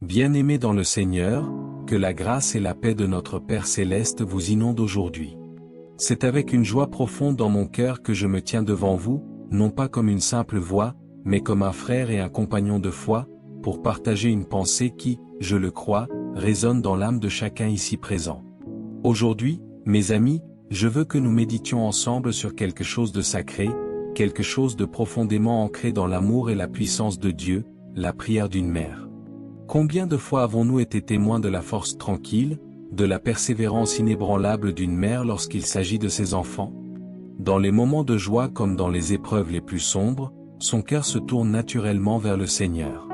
Bien-aimés dans le Seigneur, que la grâce et la paix de notre Père Céleste vous inondent aujourd'hui. C'est avec une joie profonde dans mon cœur que je me tiens devant vous, non pas comme une simple voix, mais comme un frère et un compagnon de foi, pour partager une pensée qui, je le crois, résonne dans l'âme de chacun ici présent. Aujourd'hui, mes amis, je veux que nous méditions ensemble sur quelque chose de sacré, quelque chose de profondément ancré dans l'amour et la puissance de Dieu, la prière d'une mère. Combien de fois avons-nous été témoins de la force tranquille, de la persévérance inébranlable d'une mère lorsqu'il s'agit de ses enfants? Dans les moments de joie comme dans les épreuves les plus sombres, son cœur se tourne naturellement vers le Seigneur.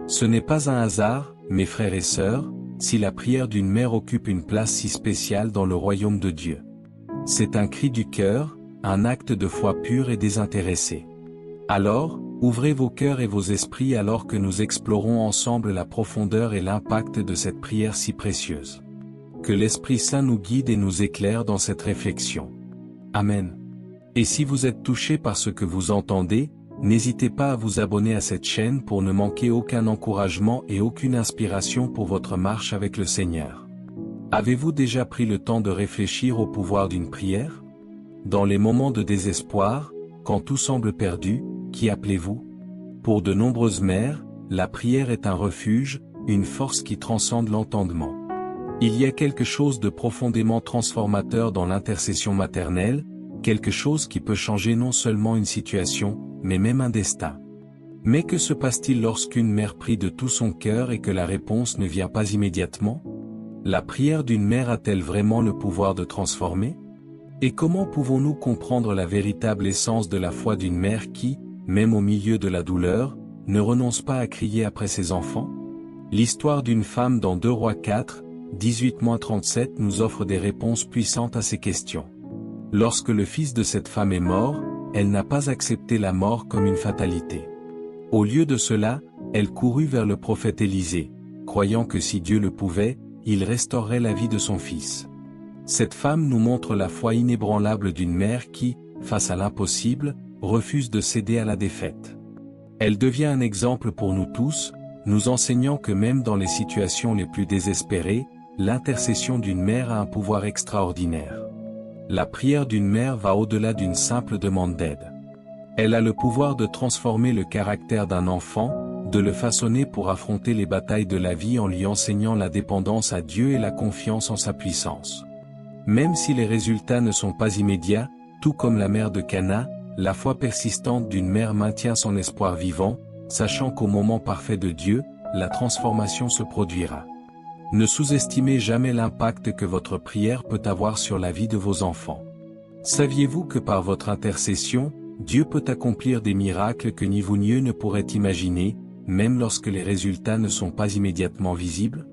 Ce n'est pas un hasard, mes frères et sœurs, si la prière d'une mère occupe une place si spéciale dans le royaume de Dieu. C'est un cri du cœur, un acte de foi pure et désintéressé. Alors, ouvrez vos cœurs et vos esprits alors que nous explorons ensemble la profondeur et l'impact de cette prière si précieuse. Que l'Esprit Saint nous guide et nous éclaire dans cette réflexion. Amen. Et si vous êtes touché par ce que vous entendez, n'hésitez pas à vous abonner à cette chaîne pour ne manquer aucun encouragement et aucune inspiration pour votre marche avec le Seigneur. Avez-vous déjà pris le temps de réfléchir au pouvoir d'une prière? Dans les moments de désespoir, quand tout semble perdu, qui appelez-vous? Pour de nombreuses mères, la prière est un refuge, une force qui transcende l'entendement. Il y a quelque chose de profondément transformateur dans l'intercession maternelle, quelque chose qui peut changer non seulement une situation, mais même un destin. Mais que se passe-t-il lorsqu'une mère prie de tout son cœur et que la réponse ne vient pas immédiatement? La prière d'une mère a-t-elle vraiment le pouvoir de transformer? Et comment pouvons-nous comprendre la véritable essence de la foi d'une mère qui, même au milieu de la douleur, ne renonce pas à crier après ses enfants? L'histoire d'une femme dans 2 Rois 4, 18-37 nous offre des réponses puissantes à ces questions. Lorsque le fils de cette femme est mort, elle n'a pas accepté la mort comme une fatalité. Au lieu de cela, elle courut vers le prophète Élisée, croyant que si Dieu le pouvait, il restaurerait la vie de son fils. Cette femme nous montre la foi inébranlable d'une mère qui, face à l'impossible, refuse de céder à la défaite. Elle devient un exemple pour nous tous, nous enseignant que même dans les situations les plus désespérées, l'intercession d'une mère a un pouvoir extraordinaire. La prière d'une mère va au-delà d'une simple demande d'aide. Elle a le pouvoir de transformer le caractère d'un enfant, de le façonner pour affronter les batailles de la vie en lui enseignant la dépendance à Dieu et la confiance en sa puissance. Même si les résultats ne sont pas immédiats, tout comme la mère de Cana, la foi persistante d'une mère maintient son espoir vivant, sachant qu'au moment parfait de Dieu, la transformation se produira. Ne sous-estimez jamais l'impact que votre prière peut avoir sur la vie de vos enfants. Saviez-vous que par votre intercession, Dieu peut accomplir des miracles que ni vous ni eux ne pourraient imaginer, même lorsque les résultats ne sont pas immédiatement visibles?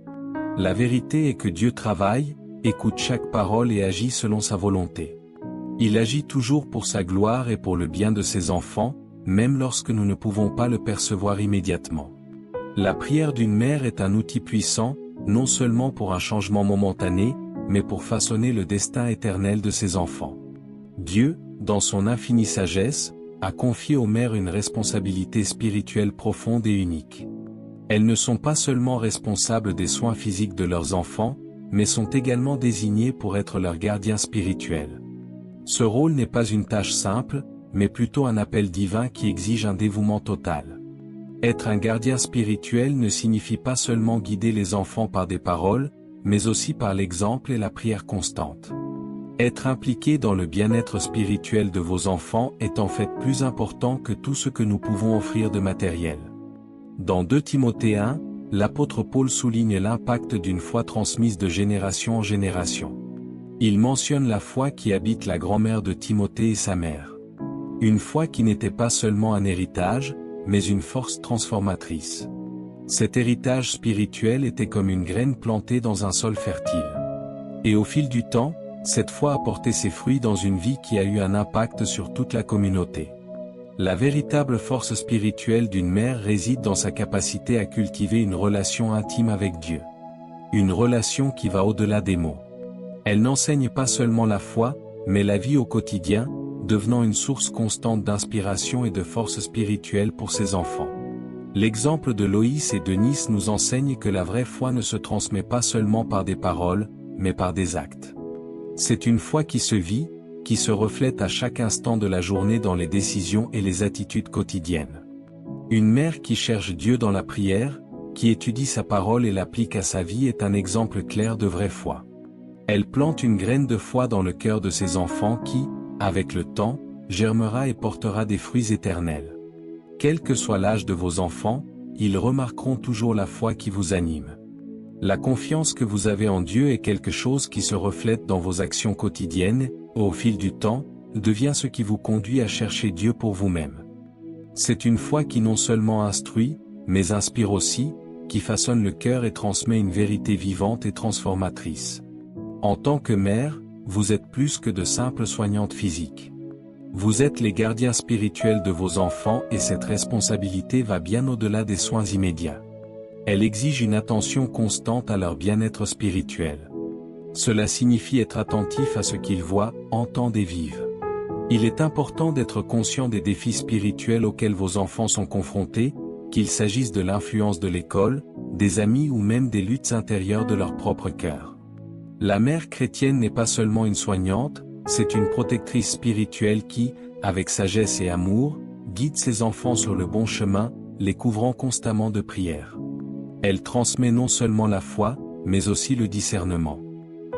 La vérité est que Dieu travaille, écoute chaque parole et agit selon sa volonté. Il agit toujours pour sa gloire et pour le bien de ses enfants, même lorsque nous ne pouvons pas le percevoir immédiatement. La prière d'une mère est un outil puissant, non seulement pour un changement momentané, mais pour façonner le destin éternel de ses enfants. Dieu, dans son infinie sagesse, a confié aux mères une responsabilité spirituelle profonde et unique. Elles ne sont pas seulement responsables des soins physiques de leurs enfants, mais sont également désignées pour être leurs gardiens spirituels. Ce rôle n'est pas une tâche simple, mais plutôt un appel divin qui exige un dévouement total. Être un gardien spirituel ne signifie pas seulement guider les enfants par des paroles, mais aussi par l'exemple et la prière constante. Être impliqué dans le bien-être spirituel de vos enfants est en fait plus important que tout ce que nous pouvons offrir de matériel. Dans 2 Timothée 1, l'apôtre Paul souligne l'impact d'une foi transmise de génération en génération. Il mentionne la foi qui habite la grand-mère de Timothée et sa mère. Une foi qui n'était pas seulement un héritage, mais une force transformatrice. Cet héritage spirituel était comme une graine plantée dans un sol fertile. Et au fil du temps, cette foi a porté ses fruits dans une vie qui a eu un impact sur toute la communauté. La véritable force spirituelle d'une mère réside dans sa capacité à cultiver une relation intime avec Dieu. Une relation qui va au-delà des mots. Elle n'enseigne pas seulement la foi, mais la vie au quotidien, devenant une source constante d'inspiration et de force spirituelle pour ses enfants. L'exemple de Loïs et de Nice nous enseigne que la vraie foi ne se transmet pas seulement par des paroles, mais par des actes. C'est une foi qui se vit, qui se reflète à chaque instant de la journée dans les décisions et les attitudes quotidiennes. Une mère qui cherche Dieu dans la prière, qui étudie sa parole et l'applique à sa vie est un exemple clair de vraie foi. Elle plante une graine de foi dans le cœur de ses enfants qui, avec le temps, germera et portera des fruits éternels. Quel que soit l'âge de vos enfants, ils remarqueront toujours la foi qui vous anime. La confiance que vous avez en Dieu est quelque chose qui se reflète dans vos actions quotidiennes, au fil du temps, devient ce qui vous conduit à chercher Dieu pour vous-même. C'est une foi qui non seulement instruit, mais inspire aussi, qui façonne le cœur et transmet une vérité vivante et transformatrice. En tant que mère, vous êtes plus que de simples soignantes physiques. Vous êtes les gardiens spirituels de vos enfants et cette responsabilité va bien au-delà des soins immédiats. Elle exige une attention constante à leur bien-être spirituel. Cela signifie être attentif à ce qu'ils voient, entendent et vivent. Il est important d'être conscient des défis spirituels auxquels vos enfants sont confrontés, qu'il s'agisse de l'influence de l'école, des amis ou même des luttes intérieures de leur propre cœur. La mère chrétienne n'est pas seulement une soignante, c'est une protectrice spirituelle qui, avec sagesse et amour, guide ses enfants sur le bon chemin, les couvrant constamment de prières. Elle transmet non seulement la foi, mais aussi le discernement.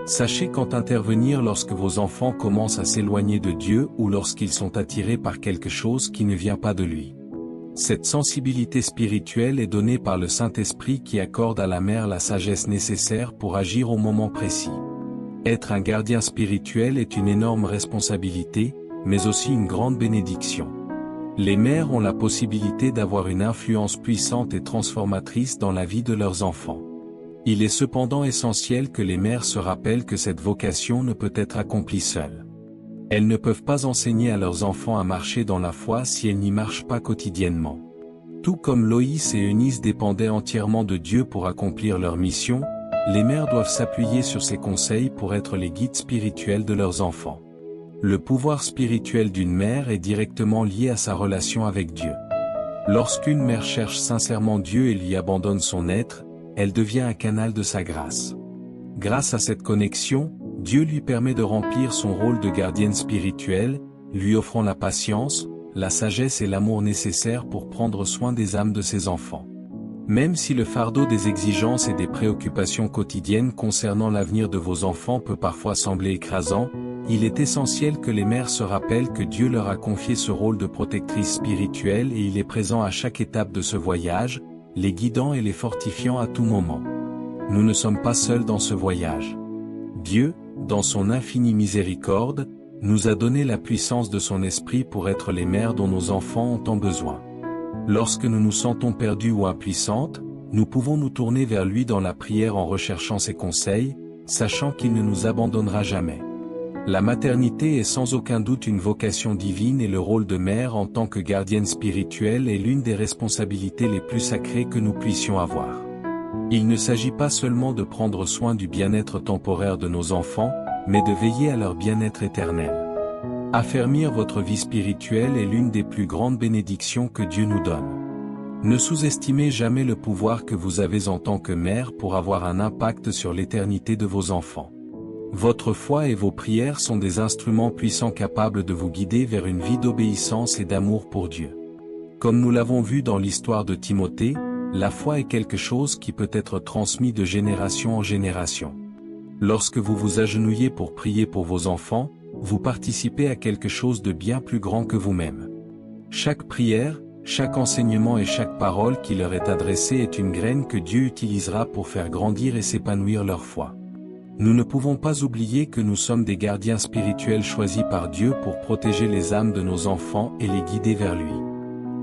Sachez quand intervenir lorsque vos enfants commencent à s'éloigner de Dieu ou lorsqu'ils sont attirés par quelque chose qui ne vient pas de lui. Cette sensibilité spirituelle est donnée par le Saint-Esprit qui accorde à la mère la sagesse nécessaire pour agir au moment précis. Être un gardien spirituel est une énorme responsabilité, mais aussi une grande bénédiction. Les mères ont la possibilité d'avoir une influence puissante et transformatrice dans la vie de leurs enfants. Il est cependant essentiel que les mères se rappellent que cette vocation ne peut être accomplie seule. Elles ne peuvent pas enseigner à leurs enfants à marcher dans la foi si elles n'y marchent pas quotidiennement. Tout comme Loïs et Eunice dépendaient entièrement de Dieu pour accomplir leur mission, les mères doivent s'appuyer sur ses conseils pour être les guides spirituels de leurs enfants. Le pouvoir spirituel d'une mère est directement lié à sa relation avec Dieu. Lorsqu'une mère cherche sincèrement Dieu et lui abandonne son être, elle devient un canal de sa grâce. Grâce à cette connexion, Dieu lui permet de remplir son rôle de gardienne spirituelle, lui offrant la patience, la sagesse et l'amour nécessaires pour prendre soin des âmes de ses enfants. Même si le fardeau des exigences et des préoccupations quotidiennes concernant l'avenir de vos enfants peut parfois sembler écrasant, il est essentiel que les mères se rappellent que Dieu leur a confié ce rôle de protectrice spirituelle et il est présent à chaque étape de ce voyage, les guidant et les fortifiant à tout moment. Nous ne sommes pas seuls dans ce voyage. Dieu, dans son infinie miséricorde, nous a donné la puissance de son esprit pour être les mères dont nos enfants ont tant besoin. Lorsque nous nous sentons perdus ou impuissantes, nous pouvons nous tourner vers lui dans la prière en recherchant ses conseils, sachant qu'il ne nous abandonnera jamais. La maternité est sans aucun doute une vocation divine et le rôle de mère en tant que gardienne spirituelle est l'une des responsabilités les plus sacrées que nous puissions avoir. Il ne s'agit pas seulement de prendre soin du bien-être temporaire de nos enfants, mais de veiller à leur bien-être éternel. Affermir votre vie spirituelle est l'une des plus grandes bénédictions que Dieu nous donne. Ne sous-estimez jamais le pouvoir que vous avez en tant que mère pour avoir un impact sur l'éternité de vos enfants. Votre foi et vos prières sont des instruments puissants capables de vous guider vers une vie d'obéissance et d'amour pour Dieu. Comme nous l'avons vu dans l'histoire de Timothée, la foi est quelque chose qui peut être transmis de génération en génération. Lorsque vous vous agenouillez pour prier pour vos enfants, vous participez à quelque chose de bien plus grand que vous-même. Chaque prière, chaque enseignement et chaque parole qui leur est adressée est une graine que Dieu utilisera pour faire grandir et s'épanouir leur foi. Nous ne pouvons pas oublier que nous sommes des gardiens spirituels choisis par Dieu pour protéger les âmes de nos enfants et les guider vers lui.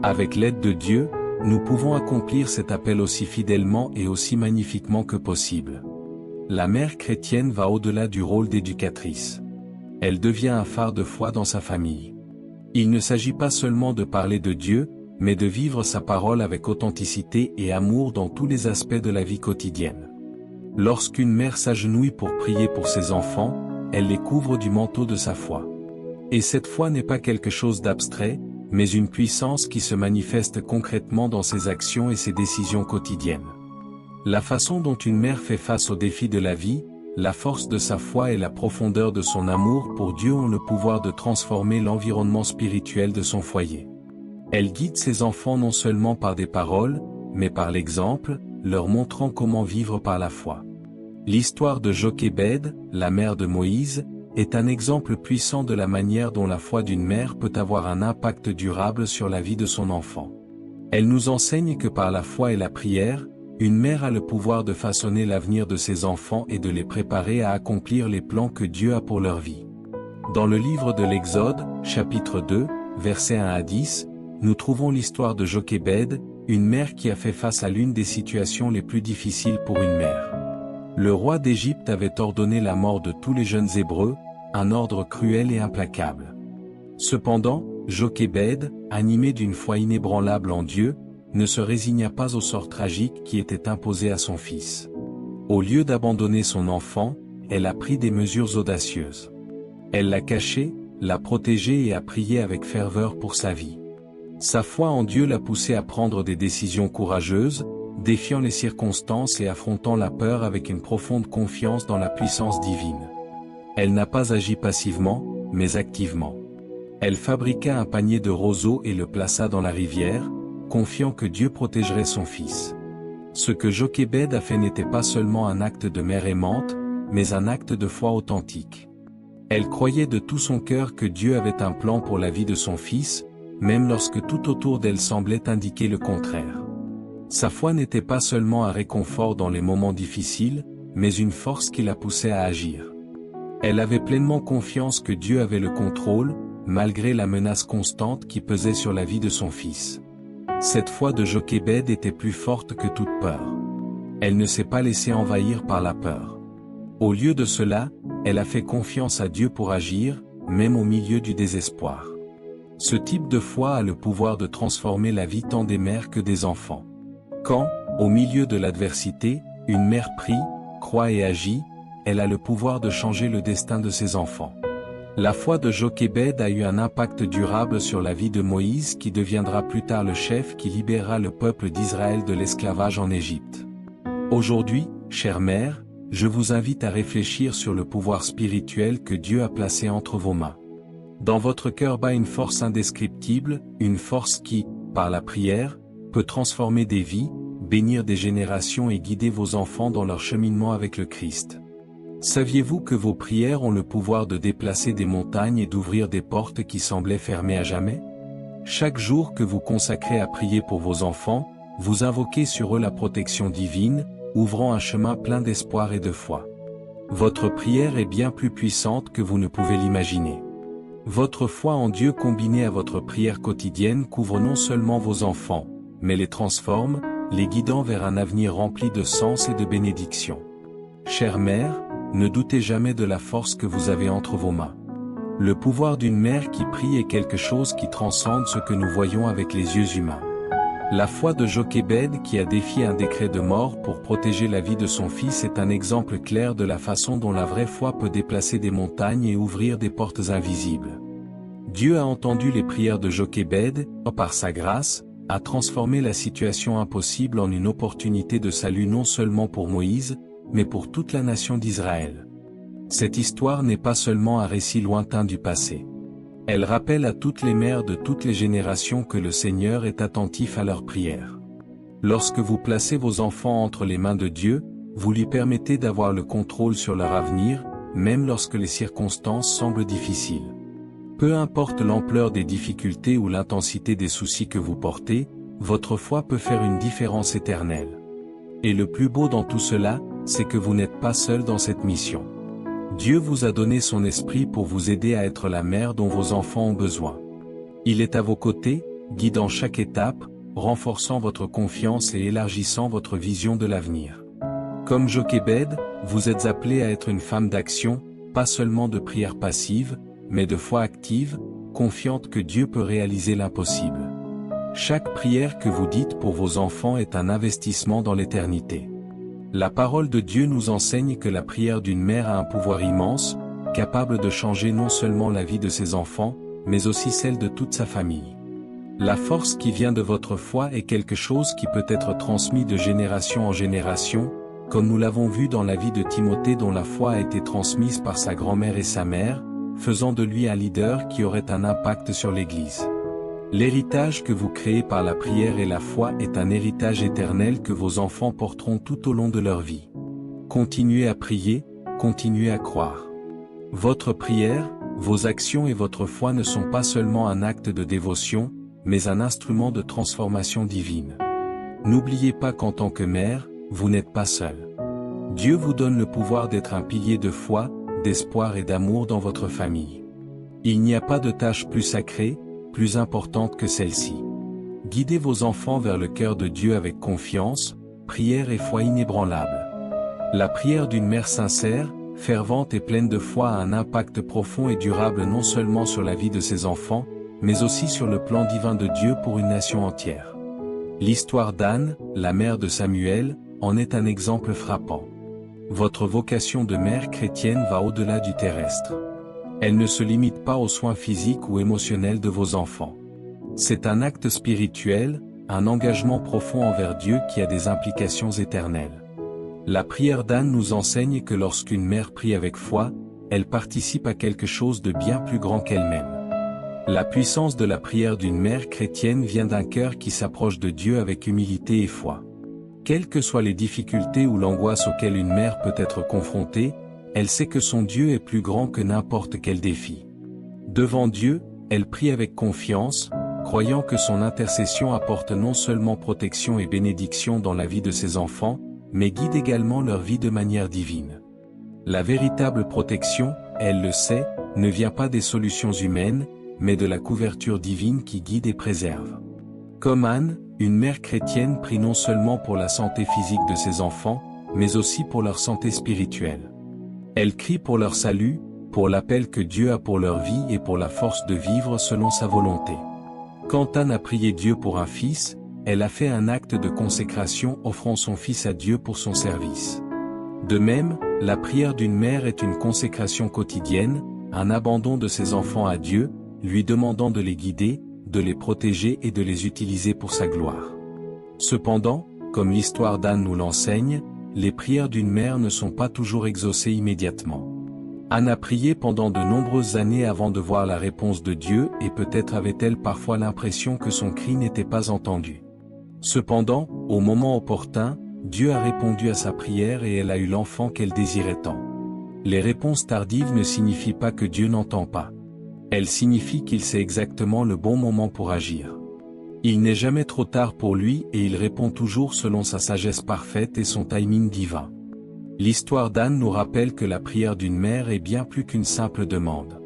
Avec l'aide de Dieu, nous pouvons accomplir cet appel aussi fidèlement et aussi magnifiquement que possible. La mère chrétienne va au-delà du rôle d'éducatrice. Elle devient un phare de foi dans sa famille. Il ne s'agit pas seulement de parler de Dieu, mais de vivre sa parole avec authenticité et amour dans tous les aspects de la vie quotidienne. Lorsqu'une mère s'agenouille pour prier pour ses enfants, elle les couvre du manteau de sa foi. Et cette foi n'est pas quelque chose d'abstrait, mais une puissance qui se manifeste concrètement dans ses actions et ses décisions quotidiennes. La façon dont une mère fait face aux défis de la vie, la force de sa foi et la profondeur de son amour pour Dieu ont le pouvoir de transformer l'environnement spirituel de son foyer. Elle guide ses enfants non seulement par des paroles, mais par l'exemple, leur montrant comment vivre par la foi. L'histoire de Jochébed, la mère de Moïse, est un exemple puissant de la manière dont la foi d'une mère peut avoir un impact durable sur la vie de son enfant. Elle nous enseigne que par la foi et la prière, une mère a le pouvoir de façonner l'avenir de ses enfants et de les préparer à accomplir les plans que Dieu a pour leur vie. Dans le livre de l'Exode, chapitre 2, versets 1 à 10, nous trouvons l'histoire de Jochébed, une mère qui a fait face à l'une des situations les plus difficiles pour une mère. Le roi d'Égypte avait ordonné la mort de tous les jeunes Hébreux, un ordre cruel et implacable. Cependant, Jochébed, animé d'une foi inébranlable en Dieu, ne se résigna pas au sort tragique qui était imposé à son fils. Au lieu d'abandonner son enfant, elle a pris des mesures audacieuses. Elle l'a caché, l'a protégé et a prié avec ferveur pour sa vie. Sa foi en Dieu l'a poussé à prendre des décisions courageuses, défiant les circonstances et affrontant la peur avec une profonde confiance dans la puissance divine. Elle n'a pas agi passivement, mais activement. Elle fabriqua un panier de roseaux et le plaça dans la rivière, confiant que Dieu protégerait son fils. Ce que Jochébed a fait n'était pas seulement un acte de mère aimante, mais un acte de foi authentique. Elle croyait de tout son cœur que Dieu avait un plan pour la vie de son fils, même lorsque tout autour d'elle semblait indiquer le contraire. Sa foi n'était pas seulement un réconfort dans les moments difficiles, mais une force qui la poussait à agir. Elle avait pleinement confiance que Dieu avait le contrôle, malgré la menace constante qui pesait sur la vie de son fils. Cette foi de Jochébed était plus forte que toute peur. Elle ne s'est pas laissée envahir par la peur. Au lieu de cela, elle a fait confiance à Dieu pour agir, même au milieu du désespoir. Ce type de foi a le pouvoir de transformer la vie tant des mères que des enfants. Quand, au milieu de l'adversité, une mère prie, croit et agit, elle a le pouvoir de changer le destin de ses enfants. La foi de Jochébed a eu un impact durable sur la vie de Moïse qui deviendra plus tard le chef qui libérera le peuple d'Israël de l'esclavage en Égypte. Aujourd'hui, chère mère, je vous invite à réfléchir sur le pouvoir spirituel que Dieu a placé entre vos mains. Dans votre cœur bat une force indescriptible, une force qui, par la prière, peut transformer des vies, bénir des générations et guider vos enfants dans leur cheminement avec le Christ. Saviez-vous que vos prières ont le pouvoir de déplacer des montagnes et d'ouvrir des portes qui semblaient fermées à jamais? Chaque jour que vous consacrez à prier pour vos enfants, vous invoquez sur eux la protection divine, ouvrant un chemin plein d'espoir et de foi. Votre prière est bien plus puissante que vous ne pouvez l'imaginer. Votre foi en Dieu combinée à votre prière quotidienne couvre non seulement vos enfants, mais les transforme, les guidant vers un avenir rempli de sens et de bénédiction. Chère mère, ne doutez jamais de la force que vous avez entre vos mains. Le pouvoir d'une mère qui prie est quelque chose qui transcende ce que nous voyons avec les yeux humains. La foi de Jochébed qui a défié un décret de mort pour protéger la vie de son fils est un exemple clair de la façon dont la vraie foi peut déplacer des montagnes et ouvrir des portes invisibles. Dieu a entendu les prières de Jochébed, par sa grâce, a transformé la situation impossible en une opportunité de salut non seulement pour Moïse, mais pour toute la nation d'Israël. Cette histoire n'est pas seulement un récit lointain du passé. Elle rappelle à toutes les mères de toutes les générations que le Seigneur est attentif à leurs prières. Lorsque vous placez vos enfants entre les mains de Dieu, vous lui permettez d'avoir le contrôle sur leur avenir, même lorsque les circonstances semblent difficiles. Peu importe l'ampleur des difficultés ou l'intensité des soucis que vous portez, votre foi peut faire une différence éternelle. Et le plus beau dans tout cela, c'est que vous n'êtes pas seul dans cette mission. Dieu vous a donné son esprit pour vous aider à être la mère dont vos enfants ont besoin. Il est à vos côtés, guidant chaque étape, renforçant votre confiance et élargissant votre vision de l'avenir. Comme Jochébed, vous êtes appelée à être une femme d'action, pas seulement de prière passive, mais de foi active, confiante que Dieu peut réaliser l'impossible. Chaque prière que vous dites pour vos enfants est un investissement dans l'éternité. La parole de Dieu nous enseigne que la prière d'une mère a un pouvoir immense, capable de changer non seulement la vie de ses enfants, mais aussi celle de toute sa famille. La force qui vient de votre foi est quelque chose qui peut être transmis de génération en génération, comme nous l'avons vu dans la vie de Timothée dont la foi a été transmise par sa grand-mère et sa mère, faisant de lui un leader qui aurait un impact sur l'Église. L'héritage que vous créez par la prière et la foi est un héritage éternel que vos enfants porteront tout au long de leur vie. Continuez à prier, continuez à croire. Votre prière, vos actions et votre foi ne sont pas seulement un acte de dévotion, mais un instrument de transformation divine. N'oubliez pas qu'en tant que mère, vous n'êtes pas seul. Dieu vous donne le pouvoir d'être un pilier de foi, d'espoir et d'amour dans votre famille. Il n'y a pas de tâche plus sacrée, plus importante que celle-ci. Guidez vos enfants vers le cœur de Dieu avec confiance, prière et foi inébranlable. La prière d'une mère sincère, fervente et pleine de foi a un impact profond et durable non seulement sur la vie de ses enfants, mais aussi sur le plan divin de Dieu pour une nation entière. L'histoire d'Anne, la mère de Samuel, en est un exemple frappant. Votre vocation de mère chrétienne va au-delà du terrestre. Elle ne se limite pas aux soins physiques ou émotionnels de vos enfants. C'est un acte spirituel, un engagement profond envers Dieu qui a des implications éternelles. La prière d'Anne nous enseigne que lorsqu'une mère prie avec foi, elle participe à quelque chose de bien plus grand qu'elle-même. La puissance de la prière d'une mère chrétienne vient d'un cœur qui s'approche de Dieu avec humilité et foi. Quelles que soient les difficultés ou l'angoisse auxquelles une mère peut être confrontée, elle sait que son Dieu est plus grand que n'importe quel défi. Devant Dieu, elle prie avec confiance, croyant que son intercession apporte non seulement protection et bénédiction dans la vie de ses enfants, mais guide également leur vie de manière divine. La véritable protection, elle le sait, ne vient pas des solutions humaines, mais de la couverture divine qui guide et préserve. Comme Anne, une mère chrétienne prie non seulement pour la santé physique de ses enfants, mais aussi pour leur santé spirituelle. Elle crie pour leur salut, pour l'appel que Dieu a pour leur vie et pour la force de vivre selon sa volonté. Quand Anne a prié Dieu pour un fils, elle a fait un acte de consécration offrant son fils à Dieu pour son service. De même, la prière d'une mère est une consécration quotidienne, un abandon de ses enfants à Dieu, lui demandant de les guider, de les protéger et de les utiliser pour sa gloire. Cependant, comme l'histoire d'Anne nous l'enseigne, les prières d'une mère ne sont pas toujours exaucées immédiatement. Anne a prié pendant de nombreuses années avant de voir la réponse de Dieu et peut-être avait-elle parfois l'impression que son cri n'était pas entendu. Cependant, au moment opportun, Dieu a répondu à sa prière et elle a eu l'enfant qu'elle désirait tant. Les réponses tardives ne signifient pas que Dieu n'entend pas. Elles signifient qu'il sait exactement le bon moment pour agir. Il n'est jamais trop tard pour lui et il répond toujours selon sa sagesse parfaite et son timing divin. L'histoire d'Anne nous rappelle que la prière d'une mère est bien plus qu'une simple demande.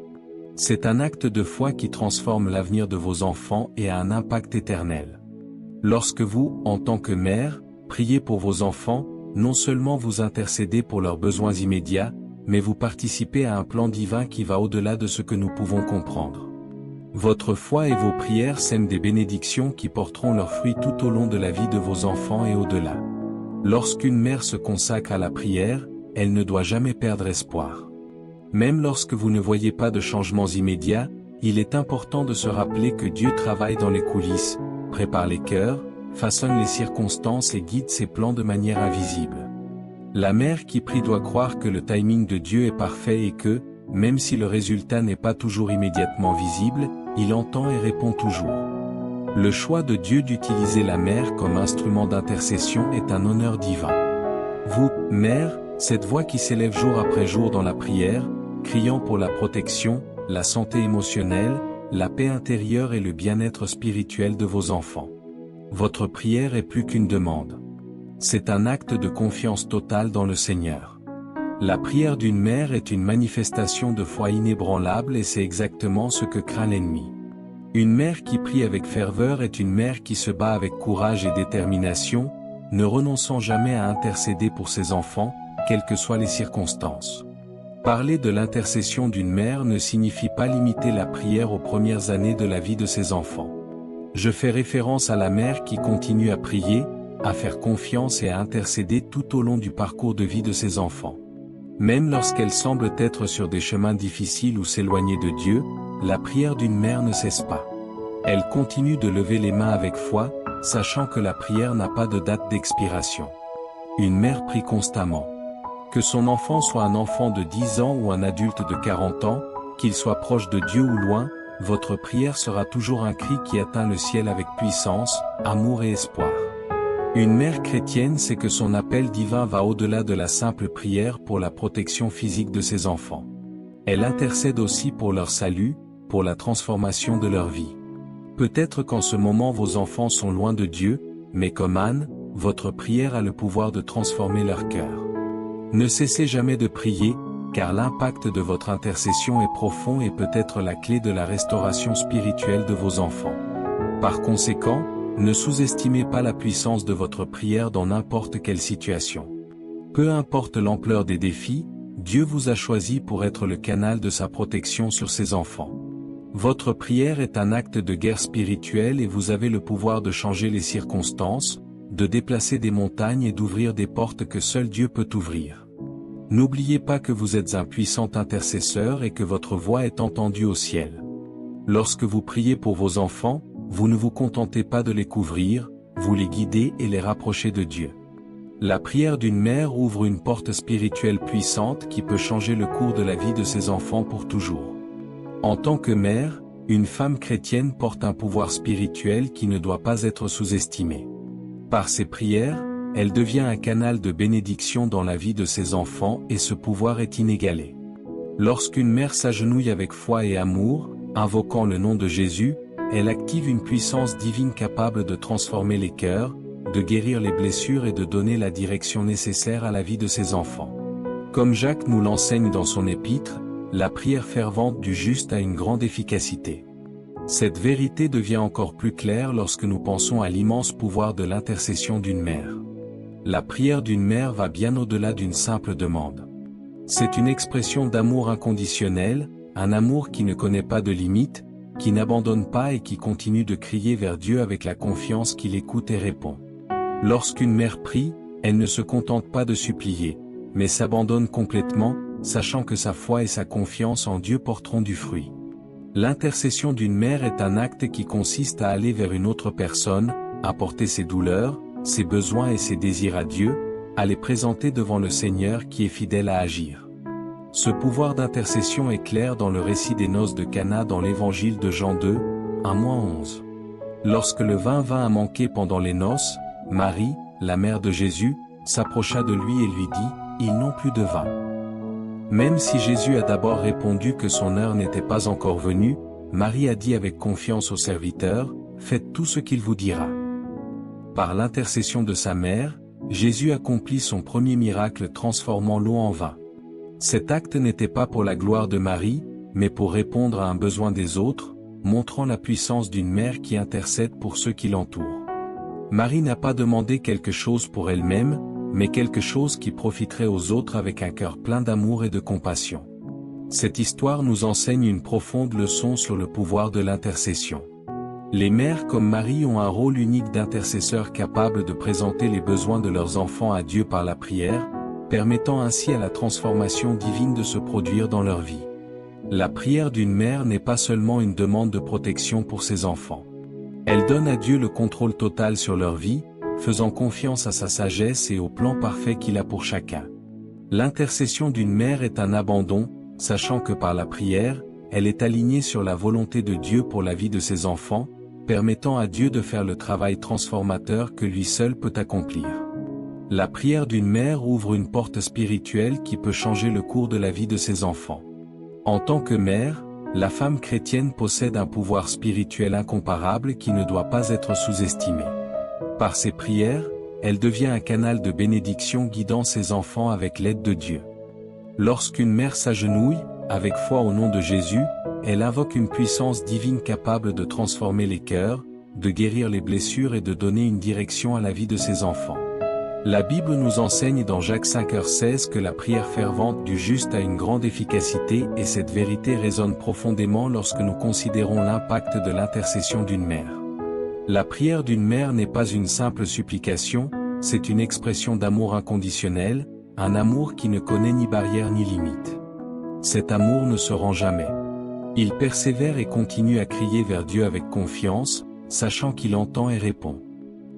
C'est un acte de foi qui transforme l'avenir de vos enfants et a un impact éternel. Lorsque vous, en tant que mère, priez pour vos enfants, non seulement vous intercédez pour leurs besoins immédiats, mais vous participez à un plan divin qui va au-delà de ce que nous pouvons comprendre. Votre foi et vos prières sèment des bénédictions qui porteront leurs fruits tout au long de la vie de vos enfants et au-delà. Lorsqu'une mère se consacre à la prière, elle ne doit jamais perdre espoir. Même lorsque vous ne voyez pas de changements immédiats, il est important de se rappeler que Dieu travaille dans les coulisses, prépare les cœurs, façonne les circonstances et guide ses plans de manière invisible. La mère qui prie doit croire que le timing de Dieu est parfait et que, même si le résultat n'est pas toujours immédiatement visible, il entend et répond toujours. Le choix de Dieu d'utiliser la mère comme instrument d'intercession est un honneur divin. Vous, mère, cette voix qui s'élève jour après jour dans la prière, criant pour la protection, la santé émotionnelle, la paix intérieure et le bien-être spirituel de vos enfants. Votre prière est plus qu'une demande. C'est un acte de confiance totale dans le Seigneur. La prière d'une mère est une manifestation de foi inébranlable et c'est exactement ce que craint l'ennemi. Une mère qui prie avec ferveur est une mère qui se bat avec courage et détermination, ne renonçant jamais à intercéder pour ses enfants, quelles que soient les circonstances. Parler de l'intercession d'une mère ne signifie pas limiter la prière aux premières années de la vie de ses enfants. Je fais référence à la mère qui continue à prier, à faire confiance et à intercéder tout au long du parcours de vie de ses enfants. Même lorsqu'elle semble être sur des chemins difficiles ou s'éloigner de Dieu, la prière d'une mère ne cesse pas. Elle continue de lever les mains avec foi, sachant que la prière n'a pas de date d'expiration. Une mère prie constamment. Que son enfant soit un enfant de 10 ans ou un adulte de 40 ans, qu'il soit proche de Dieu ou loin, votre prière sera toujours un cri qui atteint le ciel avec puissance, amour et espoir. Une mère chrétienne sait que son appel divin va au-delà de la simple prière pour la protection physique de ses enfants. Elle intercède aussi pour leur salut, pour la transformation de leur vie. Peut-être qu'en ce moment vos enfants sont loin de Dieu, mais comme Anne, votre prière a le pouvoir de transformer leur cœur. Ne cessez jamais de prier, car l'impact de votre intercession est profond et peut être la clé de la restauration spirituelle de vos enfants. Par conséquent, ne sous-estimez pas la puissance de votre prière dans n'importe quelle situation. Peu importe l'ampleur des défis, Dieu vous a choisi pour être le canal de sa protection sur ses enfants. Votre prière est un acte de guerre spirituelle et vous avez le pouvoir de changer les circonstances, de déplacer des montagnes et d'ouvrir des portes que seul Dieu peut ouvrir. N'oubliez pas que vous êtes un puissant intercesseur et que votre voix est entendue au ciel. Lorsque vous priez pour vos enfants, vous ne vous contentez pas de les couvrir, vous les guidez et les rapprochez de Dieu. La prière d'une mère ouvre une porte spirituelle puissante qui peut changer le cours de la vie de ses enfants pour toujours. En tant que mère, une femme chrétienne porte un pouvoir spirituel qui ne doit pas être sous-estimé. Par ses prières, elle devient un canal de bénédiction dans la vie de ses enfants et ce pouvoir est inégalé. Lorsqu'une mère s'agenouille avec foi et amour, invoquant le nom de Jésus, elle active une puissance divine capable de transformer les cœurs, de guérir les blessures et de donner la direction nécessaire à la vie de ses enfants. Comme Jacques nous l'enseigne dans son épître, la prière fervente du juste a une grande efficacité. Cette vérité devient encore plus claire lorsque nous pensons à l'immense pouvoir de l'intercession d'une mère. La prière d'une mère va bien au-delà d'une simple demande. C'est une expression d'amour inconditionnel, un amour qui ne connaît pas de limites, qui n'abandonne pas et qui continue de crier vers Dieu avec la confiance qu'il écoute et répond. Lorsqu'une mère prie, elle ne se contente pas de supplier, mais s'abandonne complètement, sachant que sa foi et sa confiance en Dieu porteront du fruit. L'intercession d'une mère est un acte qui consiste à aller vers une autre personne, à porter ses douleurs, ses besoins et ses désirs à Dieu, à les présenter devant le Seigneur qui est fidèle à agir. Ce pouvoir d'intercession est clair dans le récit des noces de Cana dans l'évangile de Jean 2, 1-11. Lorsque le vin vint à manquer pendant les noces, Marie, la mère de Jésus, s'approcha de lui et lui dit, « Ils n'ont plus de vin. » Même si Jésus a d'abord répondu que son heure n'était pas encore venue, Marie a dit avec confiance au serviteur, « Faites tout ce qu'il vous dira. » Par l'intercession de sa mère, Jésus accomplit son premier miracle transformant l'eau en vin. Cet acte n'était pas pour la gloire de Marie, mais pour répondre à un besoin des autres, montrant la puissance d'une mère qui intercède pour ceux qui l'entourent. Marie n'a pas demandé quelque chose pour elle-même, mais quelque chose qui profiterait aux autres avec un cœur plein d'amour et de compassion. Cette histoire nous enseigne une profonde leçon sur le pouvoir de l'intercession. Les mères comme Marie ont un rôle unique d'intercesseur capable de présenter les besoins de leurs enfants à Dieu par la prière, permettant ainsi à la transformation divine de se produire dans leur vie. La prière d'une mère n'est pas seulement une demande de protection pour ses enfants. Elle donne à Dieu le contrôle total sur leur vie, faisant confiance à sa sagesse et au plan parfait qu'il a pour chacun. L'intercession d'une mère est un abandon, sachant que par la prière, elle est alignée sur la volonté de Dieu pour la vie de ses enfants, permettant à Dieu de faire le travail transformateur que lui seul peut accomplir. La prière d'une mère ouvre une porte spirituelle qui peut changer le cours de la vie de ses enfants. En tant que mère, la femme chrétienne possède un pouvoir spirituel incomparable qui ne doit pas être sous-estimé. Par ses prières, elle devient un canal de bénédiction guidant ses enfants avec l'aide de Dieu. Lorsqu'une mère s'agenouille, avec foi au nom de Jésus, elle invoque une puissance divine capable de transformer les cœurs, de guérir les blessures et de donner une direction à la vie de ses enfants. La Bible nous enseigne dans Jacques 5,16 que la prière fervente du juste a une grande efficacité et cette vérité résonne profondément lorsque nous considérons l'impact de l'intercession d'une mère. La prière d'une mère n'est pas une simple supplication, c'est une expression d'amour inconditionnel, un amour qui ne connaît ni barrière ni limite. Cet amour ne se rend jamais. Il persévère et continue à crier vers Dieu avec confiance, sachant qu'il entend et répond.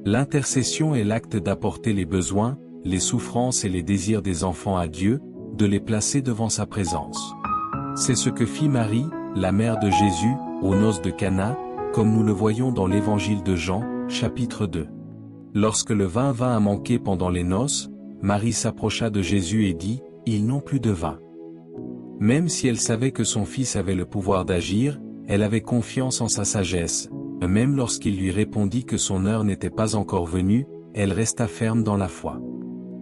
L'intercession est l'acte d'apporter les besoins, les souffrances et les désirs des enfants à Dieu, de les placer devant sa présence. C'est ce que fit Marie, la mère de Jésus, aux noces de Cana, comme nous le voyons dans l'évangile de Jean, chapitre 2. Lorsque le vin vint à manquer pendant les noces, Marie s'approcha de Jésus et dit, « Ils n'ont plus de vin. » Même si elle savait que son fils avait le pouvoir d'agir, elle avait confiance en sa sagesse. Même lorsqu'il lui répondit que son heure n'était pas encore venue, elle resta ferme dans la foi.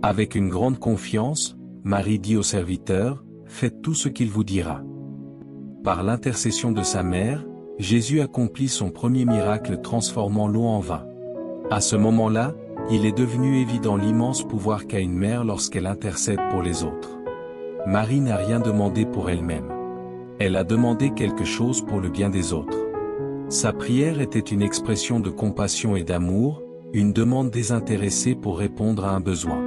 Avec une grande confiance, Marie dit au serviteur, « Faites tout ce qu'il vous dira. » Par l'intercession de sa mère, Jésus accomplit son premier miracle transformant l'eau en vin. À ce moment-là, il est devenu évident l'immense pouvoir qu'a une mère lorsqu'elle intercède pour les autres. Marie n'a rien demandé pour elle-même. Elle a demandé quelque chose pour le bien des autres. Sa prière était une expression de compassion et d'amour, une demande désintéressée pour répondre à un besoin.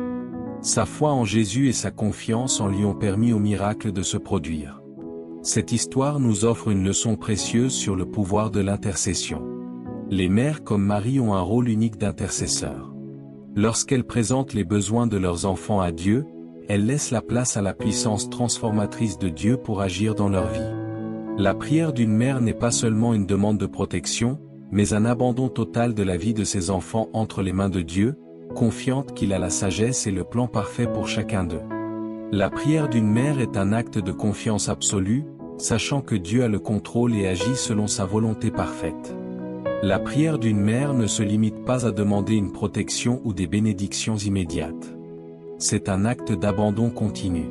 Sa foi en Jésus et sa confiance en lui ont permis au miracle de se produire. Cette histoire nous offre une leçon précieuse sur le pouvoir de l'intercession. Les mères comme Marie ont un rôle unique d'intercesseur. Lorsqu'elles présentent les besoins de leurs enfants à Dieu, elles laissent la place à la puissance transformatrice de Dieu pour agir dans leur vie. La prière d'une mère n'est pas seulement une demande de protection, mais un abandon total de la vie de ses enfants entre les mains de Dieu, confiante qu'il a la sagesse et le plan parfait pour chacun d'eux. La prière d'une mère est un acte de confiance absolue, sachant que Dieu a le contrôle et agit selon sa volonté parfaite. La prière d'une mère ne se limite pas à demander une protection ou des bénédictions immédiates. C'est un acte d'abandon continu.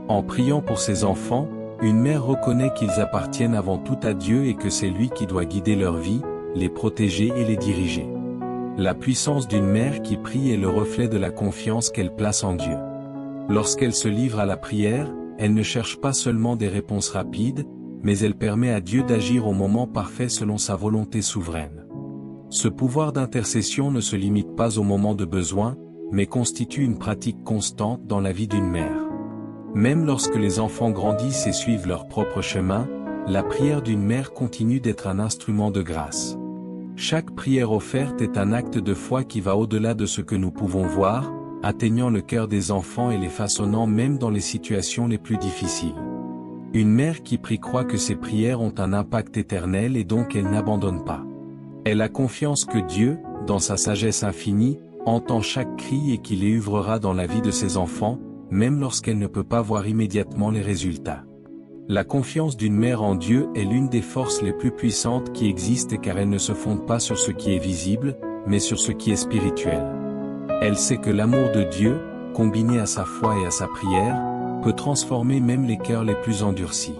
En priant pour ses enfants, une mère reconnaît qu'ils appartiennent avant tout à Dieu et que c'est lui qui doit guider leur vie, les protéger et les diriger. La puissance d'une mère qui prie est le reflet de la confiance qu'elle place en Dieu. Lorsqu'elle se livre à la prière, elle ne cherche pas seulement des réponses rapides, mais elle permet à Dieu d'agir au moment parfait selon sa volonté souveraine. Ce pouvoir d'intercession ne se limite pas au moment de besoin, mais constitue une pratique constante dans la vie d'une mère. Même lorsque les enfants grandissent et suivent leur propre chemin, la prière d'une mère continue d'être un instrument de grâce. Chaque prière offerte est un acte de foi qui va au-delà de ce que nous pouvons voir, atteignant le cœur des enfants et les façonnant même dans les situations les plus difficiles. Une mère qui prie croit que ses prières ont un impact éternel et donc elle n'abandonne pas. Elle a confiance que Dieu, dans sa sagesse infinie, entend chaque cri et qu'il les œuvrera dans la vie de ses enfants, même lorsqu'elle ne peut pas voir immédiatement les résultats. La confiance d'une mère en Dieu est l'une des forces les plus puissantes qui existent car elle ne se fonde pas sur ce qui est visible, mais sur ce qui est spirituel. Elle sait que l'amour de Dieu, combiné à sa foi et à sa prière, peut transformer même les cœurs les plus endurcis.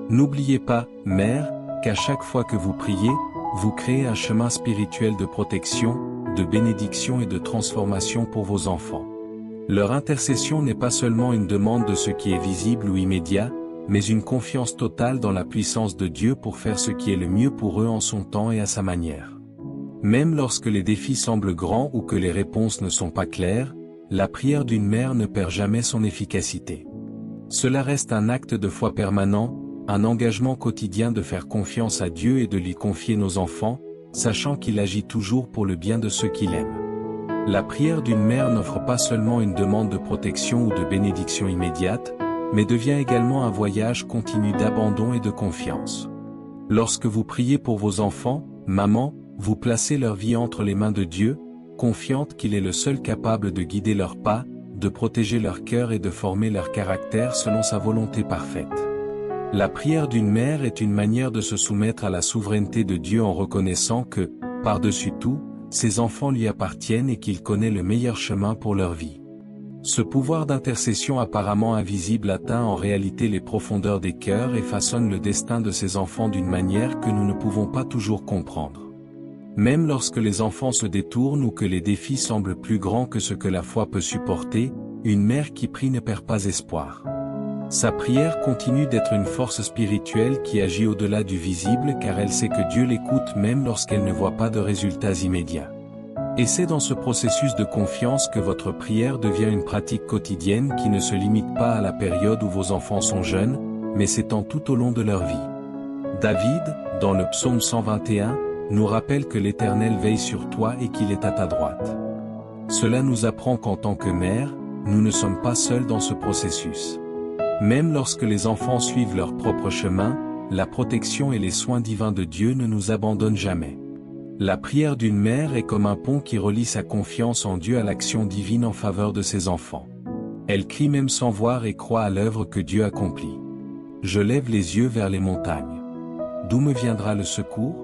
N'oubliez pas, mère, qu'à chaque fois que vous priez, vous créez un chemin spirituel de protection, de bénédiction et de transformation pour vos enfants. Leur intercession n'est pas seulement une demande de ce qui est visible ou immédiat, mais une confiance totale dans la puissance de Dieu pour faire ce qui est le mieux pour eux en son temps et à sa manière. Même lorsque les défis semblent grands ou que les réponses ne sont pas claires, la prière d'une mère ne perd jamais son efficacité. Cela reste un acte de foi permanent, un engagement quotidien de faire confiance à Dieu et de lui confier nos enfants, sachant qu'il agit toujours pour le bien de ceux qu'il aime. La prière d'une mère n'offre pas seulement une demande de protection ou de bénédiction immédiate, mais devient également un voyage continu d'abandon et de confiance. Lorsque vous priez pour vos enfants, maman, vous placez leur vie entre les mains de Dieu, confiante qu'il est le seul capable de guider leurs pas, de protéger leur cœur et de former leur caractère selon sa volonté parfaite. La prière d'une mère est une manière de se soumettre à la souveraineté de Dieu en reconnaissant que, par-dessus tout, ses enfants lui appartiennent et qu'il connaît le meilleur chemin pour leur vie. Ce pouvoir d'intercession apparemment invisible atteint en réalité les profondeurs des cœurs et façonne le destin de ses enfants d'une manière que nous ne pouvons pas toujours comprendre. Même lorsque les enfants se détournent ou que les défis semblent plus grands que ce que la foi peut supporter, une mère qui prie ne perd pas espoir. Sa prière continue d'être une force spirituelle qui agit au-delà du visible car elle sait que Dieu l'écoute même lorsqu'elle ne voit pas de résultats immédiats. Et c'est dans ce processus de confiance que votre prière devient une pratique quotidienne qui ne se limite pas à la période où vos enfants sont jeunes, mais s'étend tout au long de leur vie. David, dans le psaume 121, nous rappelle que l'Éternel veille sur toi et qu'il est à ta droite. Cela nous apprend qu'en tant que mère, nous ne sommes pas seuls dans ce processus. Même lorsque les enfants suivent leur propre chemin, la protection et les soins divins de Dieu ne nous abandonnent jamais. La prière d'une mère est comme un pont qui relie sa confiance en Dieu à l'action divine en faveur de ses enfants. Elle crie même sans voir et croit à l'œuvre que Dieu accomplit. Je lève les yeux vers les montagnes. D'où me viendra le secours?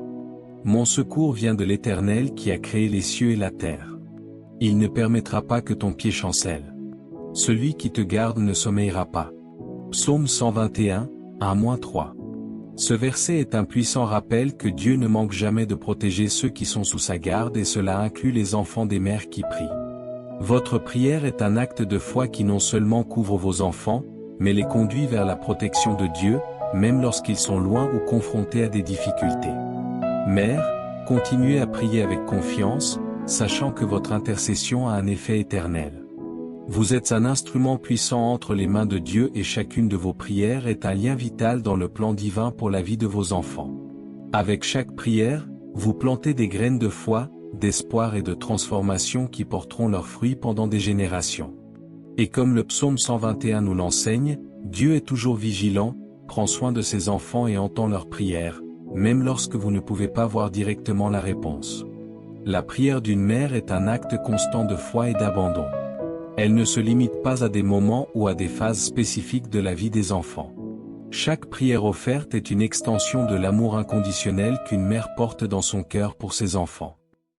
Mon secours vient de l'Éternel qui a créé les cieux et la terre. Il ne permettra pas que ton pied chancelle. Celui qui te garde ne sommeillera pas. Psaume 121, 1-3. Ce verset est un puissant rappel que Dieu ne manque jamais de protéger ceux qui sont sous sa garde et cela inclut les enfants des mères qui prient. Votre prière est un acte de foi qui non seulement couvre vos enfants, mais les conduit vers la protection de Dieu, même lorsqu'ils sont loin ou confrontés à des difficultés. Mère, continuez à prier avec confiance, sachant que votre intercession a un effet éternel. Vous êtes un instrument puissant entre les mains de Dieu et chacune de vos prières est un lien vital dans le plan divin pour la vie de vos enfants. Avec chaque prière, vous plantez des graines de foi, d'espoir et de transformation qui porteront leurs fruits pendant des générations. Et comme le psaume 121 nous l'enseigne, Dieu est toujours vigilant, prend soin de ses enfants et entend leurs prières, même lorsque vous ne pouvez pas voir directement la réponse. La prière d'une mère est un acte constant de foi et d'abandon. Elle ne se limite pas à des moments ou à des phases spécifiques de la vie des enfants. Chaque prière offerte est une extension de l'amour inconditionnel qu'une mère porte dans son cœur pour ses enfants.